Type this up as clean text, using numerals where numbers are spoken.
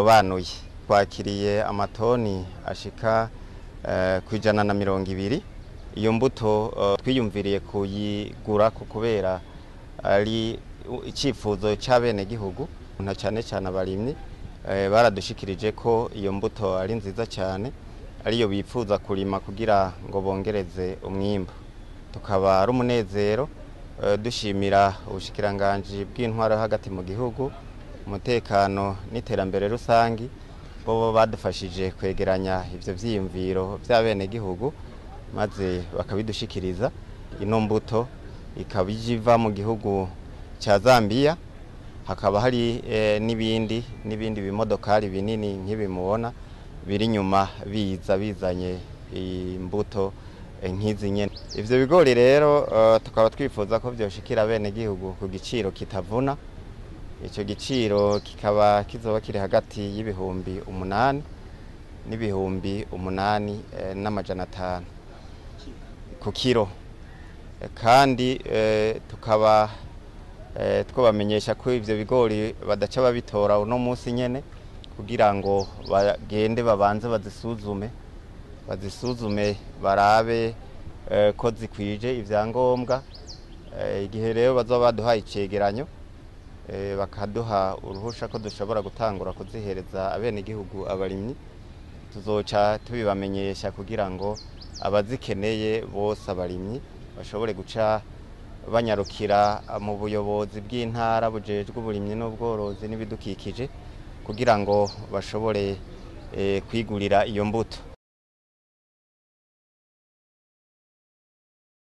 birobanuye. Twakiriye amatoni ashika ku 120. Iyo mbuto twiyumviriye kuyigura kubera ari icifuzo c'abene gihugu na cyane abarimyi baradushikirije ko iyo mbuto ari nziza cyane, ariyo bifuza kurima kugira ngo bongereze umwimbo. Tukaba ari umunezero dushimira ubushikiranganje bw'intwaro hagati mu gihugu, umutekano n'iterambere rusangi bo badufashije kwegeranya ivyo vyiyumviro by'abene gihugu maze bakabidushikiriza. Ino mbuto ikaba ijiva mu gihugu ca Zambia, hakaba hari n'ibindi bimodokari binini nk'ibimubona biri nyuma bizanye imbuto nk'izi nyene. Ivyo bigori rero tukaba twifuza ko byoshikira bene gihugu ku giciro kitavuna. Ico giciro kikaba kizoba kiri hagati y'ibihumbi 8 n'ibihumbi 8 n'amajana 5 ku kiro, kandi tukaba twabamenyesha ko ivyo bigori badaca babitora uno munsi nyene kugira ngo bagende babanze bazisuzume barabe ko zikwije ivyangombwa. Igihe rero bazoba baduhaye icegeranyo bakaduha uruhusha ko dushobora gutangura kuzihereza abene gihugu abarimyi, tuzoca tubibamenyesha kugira ngo abazikeneye bose abarimyi bashobore guca banyarukira mu buyobozi bw'intara bujejwe uburimyi n'ubworozi n'ibidukikije kugira ngo bashobore kwigurira iyo mbuto.